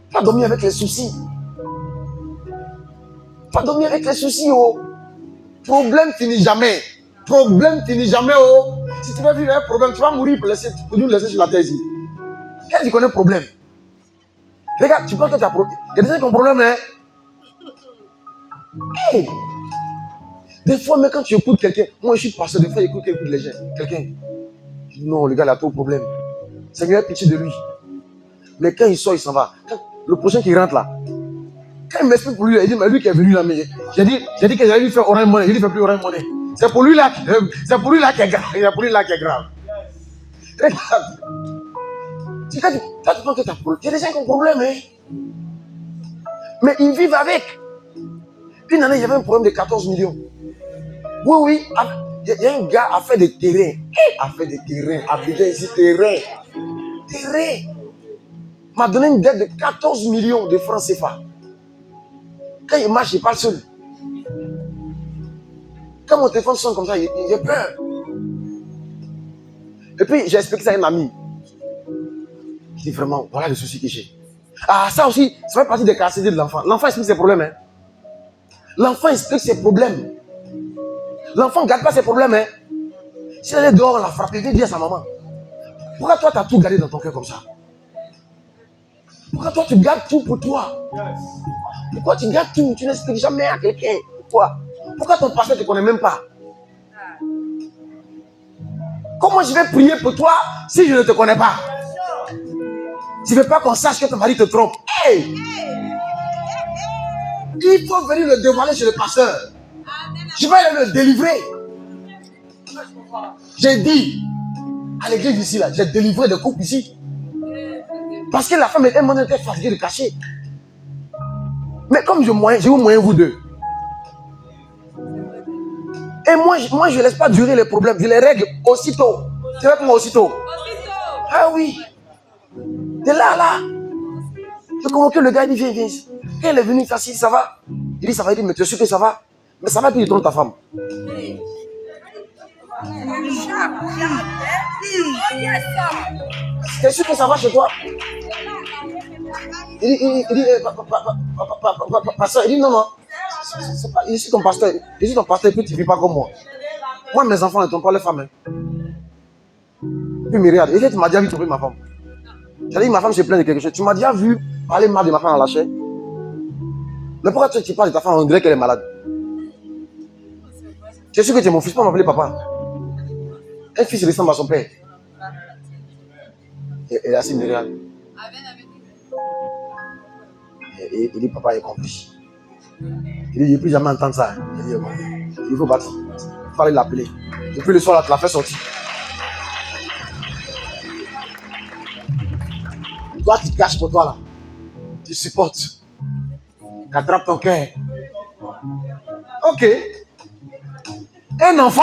Tu dois dormir avec les soucis. Tu dois dormir avec les soucis, oh. Problème finit jamais. Problème finit jamais, oh. Si tu veux vivre un problème, tu vas mourir pour nous laisser sur la terre ici. Qu'est-ce que tu connais problème? Regarde, tu penses que tu as problème. Il y a des gens qui ont problème, hein? Hey. Des fois, mais quand tu écoutes quelqu'un, moi je suis pasteur, des fois j'écoute les gens. Quelqu'un. Non, le gars il a trop de problème. Seigneur, pitié de lui. Mais quand il sort, il s'en va. Le prochain qui rentre là, quand il m'explique pour lui, il dit, mais lui qui est venu là, mais j'ai dit que j'allais lui faire orange monnaie, il ne fait plus orange monnaie. C'est pour lui là qui est grave. C'est pour lui là qui est grave. Regarde. Tu penses que tu as problème. Il y a des gens qui ont problème, hein. Mais ils vivent avec. Une année, il y avait un problème de 14 millions. Oui. Il y a un gars a fait des terrains. A fait des terrains. A fait ici terrain. Terrain. M'a donné une dette de 14 millions de francs CFA. Quand il marche, il parle seul. Quand mon téléphone sonne comme ça, il a peur. Et puis, j'ai expliqué ça à un ami. Je dis vraiment, voilà le souci que j'ai. Ah, ça aussi, ça fait partie des caractéristiques de l'enfant. L'enfant explique ses problèmes. Hein. L'enfant explique ses problèmes. L'enfant ne garde pas ses problèmes. Hein. Si elle est dehors, on la frappe, il vient dire à sa maman. Pourquoi toi, tu as tout gardé dans ton cœur comme ça? Pourquoi toi, tu gardes tout pour toi? Pourquoi tu gardes tout? Tu n'expliques jamais à quelqu'un. Pourquoi ton pasteur ne te connaît même pas? Comment je vais prier pour toi si je ne te connais pas? Tu ne veux pas qu'on sache que ton mari te trompe. Hey! Il faut venir le dévoiler chez le pasteur. Je vais aller le délivrer. J'ai dit à l'église ici, là, j'ai délivré des couples ici. Parce que la femme était fatiguée de cacher. Mais comme j'ai eu moyen vous deux. Et moi, je ne laisse pas durer les problèmes. Je les règle aussitôt. Tu vois comment aussitôt? Ah oui. De là. J'ai convoqué le gars, il dit viens. Quand il est venu, il dit ça va. Il dit ça va. Il dit mais tu es sûr que ça va? Mais ça va, puis il trompe ta femme. T'es sûr que ça va chez toi? Il dit pasteur, il dit non. Je suis ton pasteur. Je suis ton pasteur, puis tu ne vis pas comme moi. Moi, mes enfants ne trompent pas les femmes. Hein. Puis me regarde. Et tu m'as déjà vu tromper ma femme. J'ai dit, ma femme se plaint de quelque chose. Tu m'as déjà vu parler mal de ma femme à la chair. Mais pourquoi tu parles de ta femme, on dirait qu'elle est malade? Tu es sûr que tu es mon fils, pas m'appeler papa. Un fils ressemble à son père. Et là, il me regarde. Et il dit, papa est compris. Il dit, je ne peux plus jamais entendre ça. Il dit, il faut partir. Il fallait l'appeler. Depuis le soir, là, tu l'as fait sortir. Toi, tu caches pour toi, là. Tu supportes. Tu attrapes ton cœur. Ok. Un enfant,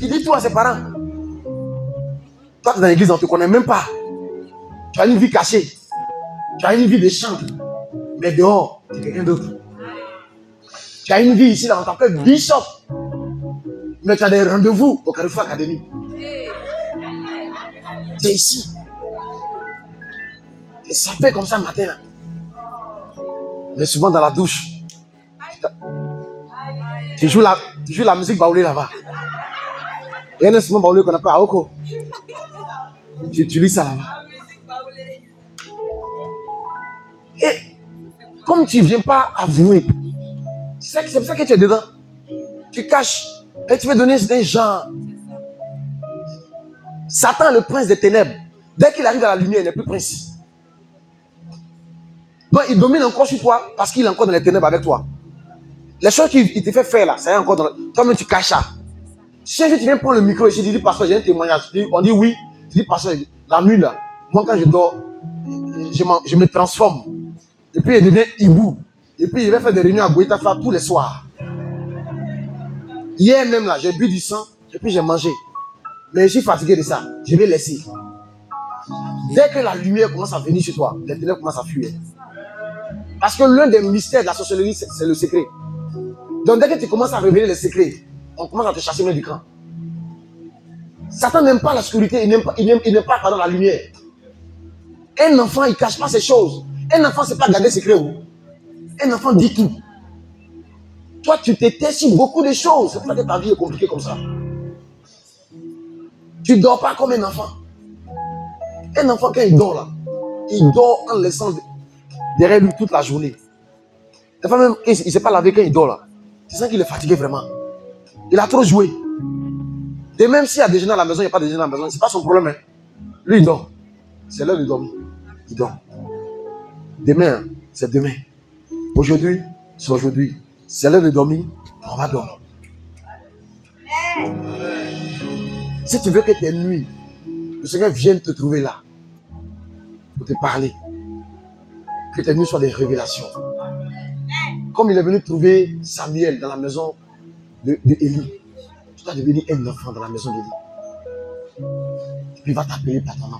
il dit tout à ses parents. Toi, tu es dans l'église, on ne te connaît même pas. Tu as une vie cachée. Tu as une vie de chambre. Mais dehors, tu es quelqu'un d'autre. Tu as une vie ici, là, on t'appelle Bishop. Mais tu as des rendez-vous au Carrefour Academy. Tu es ici. Et ça fait comme ça le matin. Là. Mais souvent dans la douche. Tu joues la musique baoulée là-bas. Il y a un instrument baoulé qu'on appelle Aoko. Tu lis ça là-bas. Et comme tu ne viens pas avouer, c'est pour ça que tu es dedans. Tu caches. Et tu veux donner des gens. Satan, le prince des ténèbres, dès qu'il arrive à la lumière, il n'est plus prince. Donc il domine encore sur toi parce qu'il est encore dans les ténèbres avec toi. Les choses qu'il te fait faire là, c'est encore dans le... Toi-même tu caches ça. Si tu viens prendre le micro ici, tu dis pasteur, j'ai un témoignage. On dit oui. Tu dis pasteur, la nuit là, moi quand je dors, je me transforme. Et puis il devient hibou. Et puis il va faire des réunions à Goïtafa tous les soirs. Hier même là, j'ai bu du sang et puis j'ai mangé. Mais je suis fatigué de ça. Je vais laisser. Dès que la lumière commence à venir sur toi, les ténèbres commencent à fuir. Parce que l'un des mystères de la sorcellerie, c'est le secret. Donc dès que tu commences à révéler les secrets, on commence à te chasser même du camp. Satan n'aime pas la sécurité, il n'aime pas pardon, la lumière. Un enfant, il ne cache pas ses choses. Un enfant, ce n'est pas garder secret. Un enfant dit tout. Toi, tu t'étais sur beaucoup de choses. C'est pour ça que ta vie est compliquée comme ça. Tu ne dors pas comme un enfant. Un enfant, quand il dort là, il dort en laissant derrière lui toute la journée. Des fois même, il ne s'est pas lavé quand il dort là. C'est ça qu'il est fatigué vraiment. Il a trop joué. Et même s'il y a des jeunes à la maison, il n'y a pas de jeunes à la maison, ce n'est pas son problème. Hein. Lui, il dort. C'est l'heure de dormir. Il dort. Demain, c'est demain. Aujourd'hui, c'est aujourd'hui. C'est l'heure de dormir, on va dormir. Si tu veux que tes nuits, le Seigneur vienne te trouver là, pour te parler, que tes nuits soient des révélations. Comme il est venu trouver Samuel dans la maison d'Élie, tu dois devenir un enfant dans la maison d'Élie. Et puis il va t'appeler par ton nom.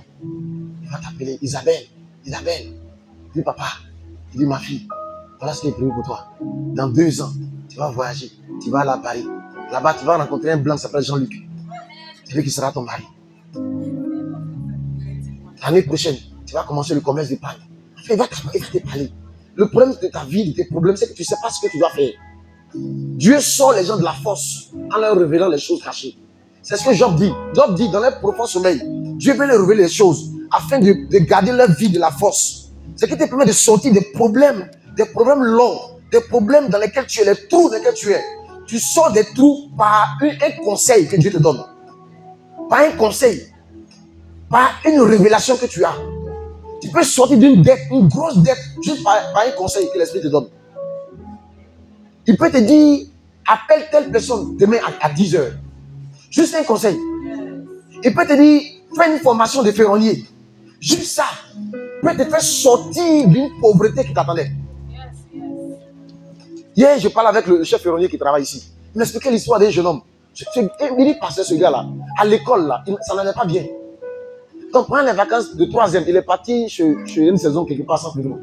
Il va t'appeler Isabelle. Isabelle. Il dit papa, il dit ma fille, voilà ce qui est prévu pour toi. Dans 2 ans, tu vas voyager, tu vas aller à Paris. Là-bas, tu vas rencontrer un blanc qui s'appelle Jean-Luc. C'est lui qui sera ton mari. L'année prochaine, tu vas commencer le commerce de pain. Enfin, il va te parler. Le problème de ta vie, de tes problèmes, c'est que tu ne sais pas ce que tu dois faire. Dieu sort les gens de la force en leur révélant les choses cachées. C'est ce que Job dit. Job dit, dans leur profond sommeil, Dieu veut leur révéler les choses afin de garder leur vie de la force. Ce qui te permet de sortir des problèmes longs, des problèmes dans lesquels tu es, les trous dans lesquels tu es. Tu sors des trous par un conseil que Dieu te donne. Par un conseil, par une révélation que tu as. Tu peux sortir d'une dette, une grosse dette, juste par un conseil que l'Esprit te donne. Il peut te dire, appelle telle personne demain à 10 h. Juste un conseil. Il peut te dire, fais une formation de ferronnier. Juste ça peut te faire sortir d'une pauvreté qui t'attendait. Hier, je parle avec le chef ferronnier qui travaille ici. Il m'expliquait l'histoire d'un jeune homme. Il dit, passer ce gars-là, à l'école, là, ça n'allait pas bien. Donc, pendant les vacances de 3e, il est parti chez une saison quelque part sans plus de mots.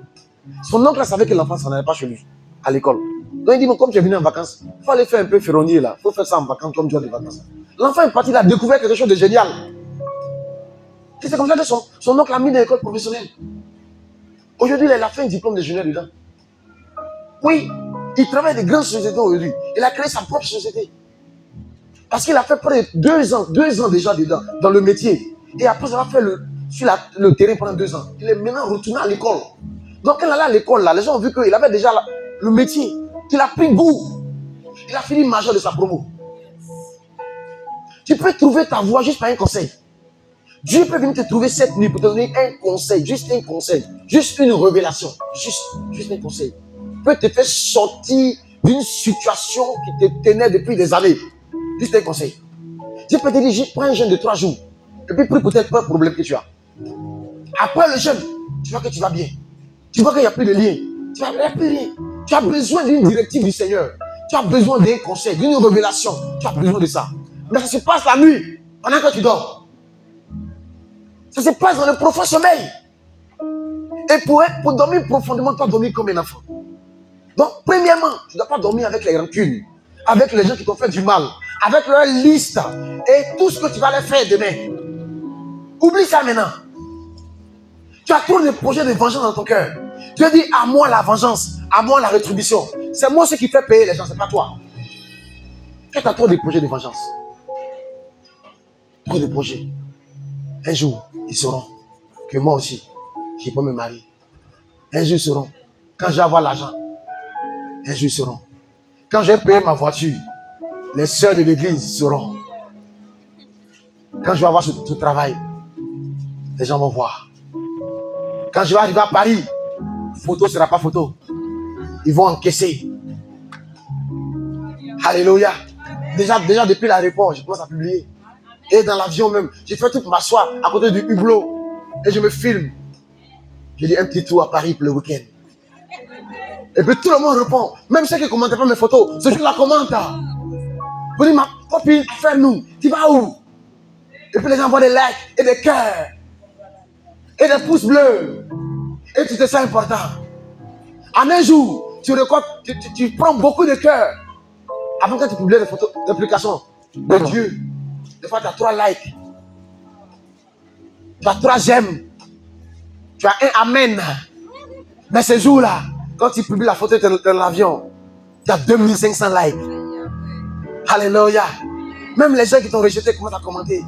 Son oncle savait que l'enfant s'en allait pas chez lui, à l'école. Donc, il dit, bon, comme tu es venu en vacances, il faut aller faire un peu ferronnier, là. Il faut faire ça en vacances, comme tu as des vacances. L'enfant est parti, il a découvert quelque chose de génial. Et c'est comme ça que son oncle l'a mis dans l'école professionnelle. Aujourd'hui, il a fait un diplôme d'ingénieur dedans. Oui, il travaille dans de grandes sociétés aujourd'hui. Il a créé sa propre société. Parce qu'il a fait près de 2 ans déjà dedans, dans le métier. Et après avoir fait sur le terrain pendant 2 ans, il est maintenant retourné à l'école. Donc quand il allait à l'école, là, les gens ont vu qu'il avait déjà le métier. Il a pris goût. Il a fini major de sa promo. Tu peux trouver ta voie juste par un conseil. Dieu peut venir te trouver cette nuit pour te donner un conseil, juste un conseil, juste une révélation, juste un conseil. Il peut te faire sortir d'une situation qui te tenait depuis des années. Juste un conseil. Dieu peut te dire, prends un jeûne de 3 jours. Et puis prie peut-être pas un problème que tu as. Après le jeûne, tu vois que tu vas bien. Tu vois qu'il n'y a plus de lien. Tu n'as plus rien. Tu as besoin d'une directive du Seigneur. Tu as besoin d'un conseil, d'une révélation. Tu as besoin de ça. Mais ça se passe la nuit, pendant que tu dors. Ça se passe dans le profond sommeil. Et pour dormir profondément, tu dois dormir comme un enfant. Donc, premièrement, tu ne dois pas dormir avec les rancunes, avec les gens qui t'ont fait du mal, avec leur liste et tout ce que tu vas leur faire demain. Oublie ça maintenant. Tu as trop de projets de vengeance dans ton cœur. Tu as dit, à moi la vengeance, à moi la rétribution. C'est moi ce qui fait payer les gens, c'est pas toi. Tu as trop de projets de vengeance. Trop de projets. Un jour, ils sauront que moi aussi, je peux me marier. Un jour, ils sauront. Quand je vais avoir l'argent, un jour, ils sauront. Quand je vais payer ma voiture, les sœurs de l'église sauront. Quand je vais avoir ce travail, les gens vont voir. Quand je vais arriver à Paris, photo ne sera pas photo. Ils vont encaisser. Alléluia. Déjà depuis l'aéroport, je commence à publier. Et dans l'avion même, j'ai fait tout m'asseoir à côté du hublot. Et je me filme. J'ai dit un petit tour à Paris pour le week-end. Et puis tout le monde répond. Même ceux qui ne commentaient pas mes photos, ceux qui la commentent. Vous dites, ma copine, fais-nous. Tu vas où? Et puis les gens voient des likes et des cœurs. Et des pouces bleus. Et tu te sens important. En un jour, tu prends beaucoup de cœur. Avant que tu publies des photos d'application de Dieu, Des fois, tu as 3 likes. Tu as 3 j'aime. Tu as un amen. Mais ce jour-là, quand tu publies la photo de l'avion, tu as 2500 likes. Alléluia. Même les gens qui t'ont rejeté commencent à commenter.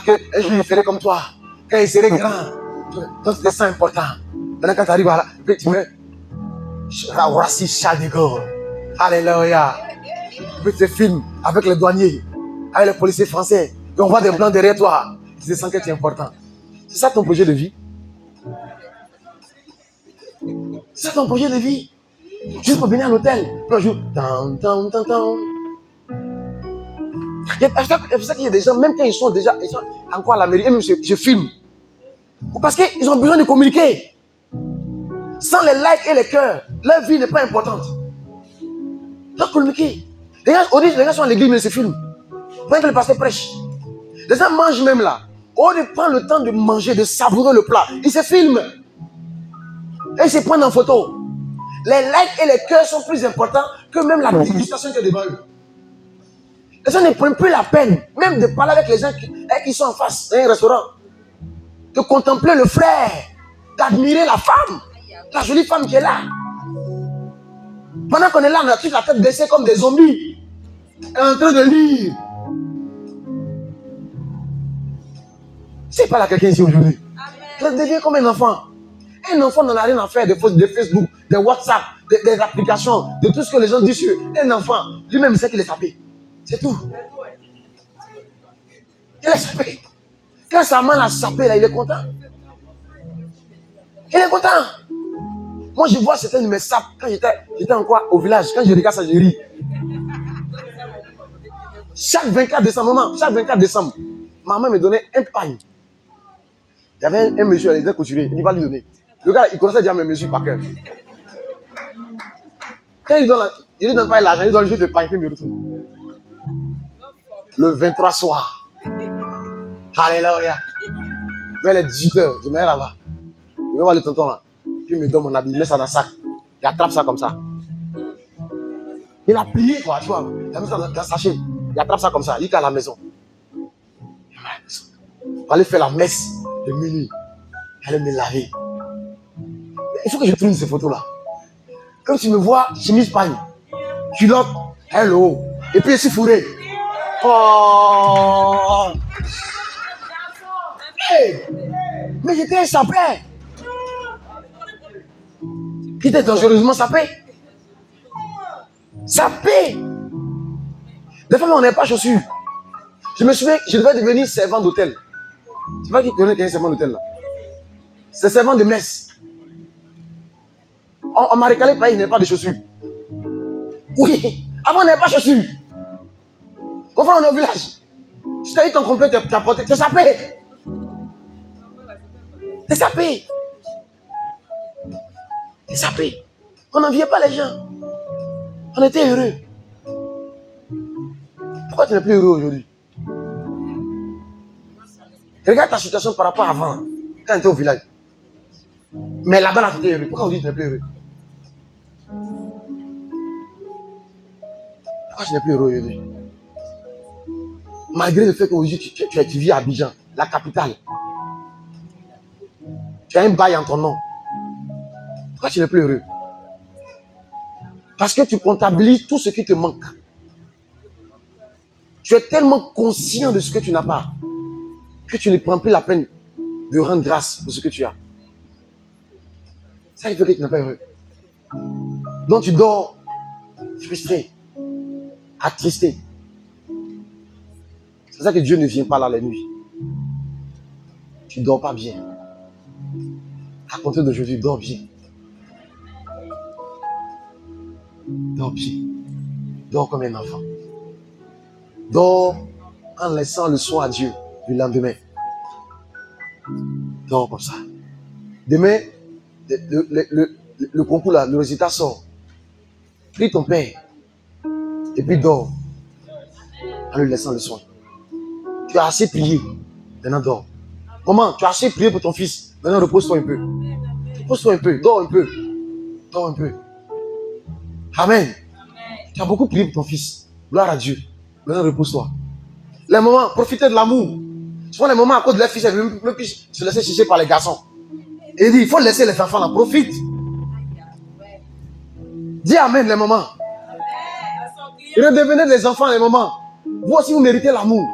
Que je lui ferai comme toi. Quand il serait grand. Donc c'était ça important. Maintenant quand tu arrives à là, tu mets voici Charles de Gaulle. Alléluia. Puis tu te filmes avec les douaniers, avec les policiers français. Et on voit des blancs derrière toi. Tu te sens que tu es important. C'est ça ton projet de vie. C'est ça ton projet de vie. Juste pour venir à l'hôtel. Puis un jour, c'est pour ça qu'il y a des gens, même quand ils sont encore à la mairie, et même je filme. Parce qu'ils ont besoin de communiquer. Sans les likes et les cœurs, leur vie n'est pas importante. Ils doivent communiquer. Les gens sont à l'église, mais ils se filment. Pendant que le pasteur prêche. Les gens mangent même là. Au lieu de prendre le temps de manger, de savourer le plat, ils se filment. Et ils se prennent en photo. Les likes et les cœurs sont plus importants que même la dégustation qui est devant eux. Les gens ne prennent plus la peine, même de parler avec les gens qui sont en face d'un restaurant. De contempler le frère, d'admirer la femme, la jolie femme qui est là. Pendant qu'on est là, on a toute la tête baissée comme des zombies. En train de lire. C'est pas là quelqu'un ici aujourd'hui. Ça devient comme un enfant. Un enfant n'en a rien à faire de Facebook, de WhatsApp, des applications, de tout ce que les gens disent sur un enfant. Lui-même sait qu'il est sapé. C'est tout. Il est sapé. Quand sa main l'a sapé, là, il est content. Il est content. Moi, je vois certains de mes sapes quand j'étais encore au village. Quand je regarde ça, je ris. Chaque 24 décembre, maman me donnait un pagne. Il y avait un monsieur, il était couturier, il va lui donner. Le gars, il connaissait déjà mes mesures par cœur. Quand il lui donne pas l'argent, il donne juste le pagne, puis il me retourne. Le 23 soir. Alléluia. Vers les 18h, je me mets là-bas. Je vais voir le tonton là. Puis il me donne mon habit, il met ça dans le sac. Il attrape ça comme ça. Il a plié quoi, tu vois. Il a mis ça dans le sachet. Il attrape ça comme ça. Il est à la maison. On va aller faire la messe de minuit. Allez me laver. Il faut que je trouve ces photos-là. Quand tu me vois, chemise pagne, culotte, hello. Et puis ici fourré. Oh! Hey! Mais j'étais un sapé. Qui était dangereusement sapé. Sapé. Des fois, on n'avait pas chaussures. Je me souviens, je devais devenir servant d'hôtel. Tu vois qui connaît qu'un servant d'hôtel là? C'est servant de messe. On m'a recalé parce qu'il n'y avait pas de chaussures. Oui, avant on n'avait pas de chaussures. Quand on est au village, si tu as eu ton complet, tu as porté, tu es sapé. Tu es sapé. Tu es sapé. On n'enviait pas les gens. On était heureux. Pourquoi tu n'es plus heureux aujourd'hui? Regarde ta situation par rapport à avant, quand tu étais au village. Mais là-bas, tu étais heureux. Pourquoi aujourd'hui tu n'es plus heureux? Pourquoi tu n'es plus heureux aujourd'hui? Malgré le fait qu'aujourd'hui tu vis à Abidjan, la capitale. Tu as un bail en ton nom. Pourquoi tu n'es plus heureux? Parce que tu comptabilises tout ce qui te manque. Tu es tellement conscient de ce que tu n'as pas que tu ne prends plus la peine de rendre grâce pour ce que tu as. Ça, il fait que tu n'es pas heureux. Donc tu dors frustré, attristé. C'est pour ça que Dieu ne vient pas là la nuit. Tu ne dors pas bien. À compter d'aujourd'hui, dors bien. Dors bien. Dors comme un enfant. Dors en laissant le soin à Dieu du lendemain. Dors comme ça. Demain, le concours là, le résultat sort. Prie ton père. Et puis dors. En lui laissant le soin. Tu as assez prié. Maintenant dors. Comment? Tu as assez prié pour ton fils. Maintenant repose-toi un peu. Repose-toi un peu. Dors un peu. Dors un peu. Amen. Tu as beaucoup prié pour ton fils. Gloire à Dieu. Maintenant repose-toi. Les moments, profitez de l'amour. Souvent les moments à cause de leur fils, elles ne veulent plus se laisser chercher par les garçons. Et il dit, il faut laisser les enfants là, profite. Dis amen les moments. Redevenez des enfants les moments. Vous aussi vous méritez l'amour.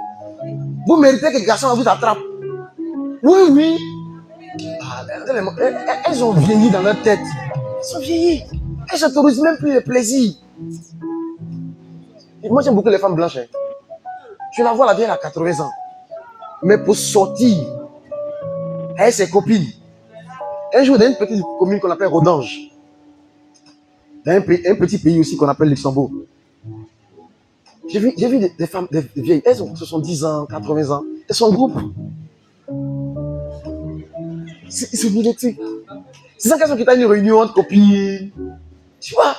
Vous méritez que les garçons vous attrapent. Oui, oui. Ah, elles ont vieilli dans leur tête. Elles ont vieilli. Elles n'autorisent même plus le plaisir. Moi j'aime beaucoup les femmes blanches. Hein. Je la vois la vieille à 80 ans. Mais pour sortir avec ses copines. Un jour dans une petite commune qu'on appelle Rodange. Dans un petit pays aussi qu'on appelle Luxembourg. J'ai vu des femmes, des vieilles. Elles ont 70 ans, 80 ans. Elles sont en groupe. C'est militaire. C'est ça qu'elles sont quittées à une réunion entre copines. Tu vois?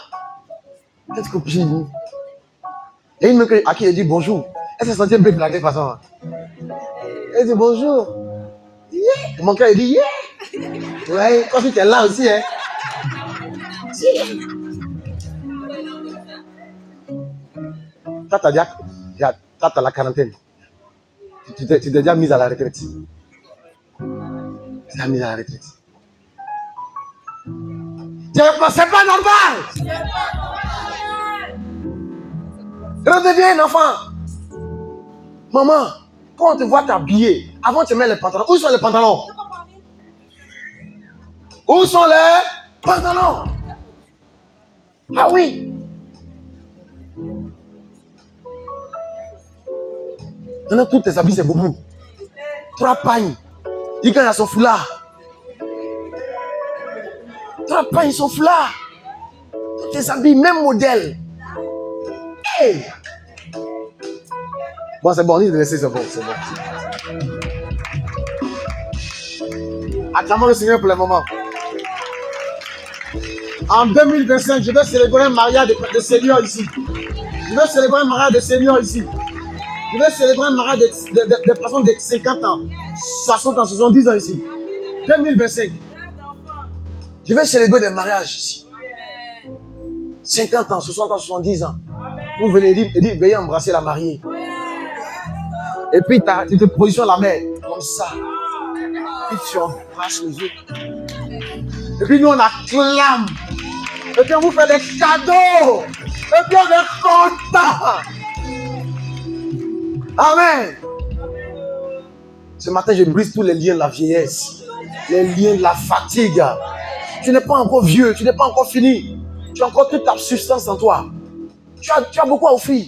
Entre copines. Et une meuf à qui elle dit bonjour. Elle s'est sentie un peu blaguée de toute façon. Elle dit bonjour. Yeah. Mon cœur il dit yeah. Ouais, quand tu es là aussi, hein. Toi, t'as la quarantaine. Tu t'es déjà mise à la retraite. Tu t'es mise à la retraite. C'est pas normal. Redeviens un enfant. Maman, quand on te voit t'habiller, avant tu mets les pantalons. Où sont les pantalons? Où sont les pantalons? Ah oui. Maintenant, tous tes habits, c'est beaucoup. 3 pagnes. Il gagne à son foulard. 3 pagnes, son foulard. Tous tes habits, même modèle. Hey. Bon, c'est bon, on dit de laisser, c'est bon, c'est bon. Acclamons le Seigneur pour le moment. En 2025, je vais célébrer un mariage de seniors ici. Je vais célébrer un mariage de seniors ici. Je vais célébrer un mariage de personnes de 50 ans, 60 ans, 70 ans ici. 2025. Je vais célébrer des mariages ici. 50 ans, 60 ans, 70 ans. Vous venez dire, veuillez embrasser la mariée. Et puis tu te positionnes la main comme ça. Puis tu embrasses les autres. Et puis nous on acclame. Et puis on vous fait des cadeaux. Et puis on est content. Amen. Ce matin, je brise tous les liens de la vieillesse, les liens de la fatigue. Tu n'es pas encore vieux, tu n'es pas encore fini. Tu as encore toute ta substance en toi. Tu as beaucoup à offrir.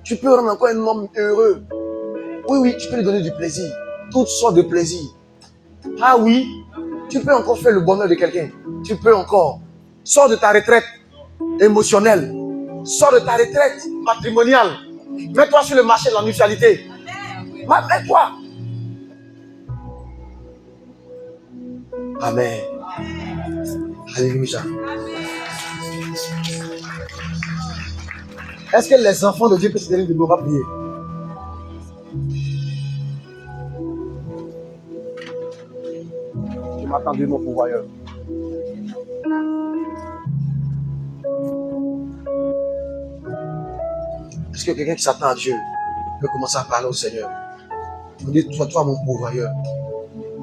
Tu peux rendre encore un homme heureux. Oui, oui, tu peux lui donner du plaisir. Toutes sortes de plaisirs. Ah oui, tu peux encore faire le bonheur de quelqu'un. Tu peux encore. Sors de ta retraite émotionnelle. Sors de ta retraite matrimoniale. Mets-toi sur le marché de la mutualité. Mets-toi. Amen. Alléluia. Est-ce que les enfants de Dieu peuvent se donner de gloire à prier? Je m'attends de mon pourvoyeur. Est-ce que quelqu'un qui s'attend à Dieu peut commencer à parler au Seigneur? Vous dites, toi mon pourvoyeur.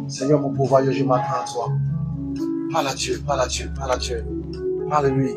Seigneur mon pourvoyeur, je m'attends à toi. Parle à Dieu, parle à Dieu, parle à Dieu. Parle-lui.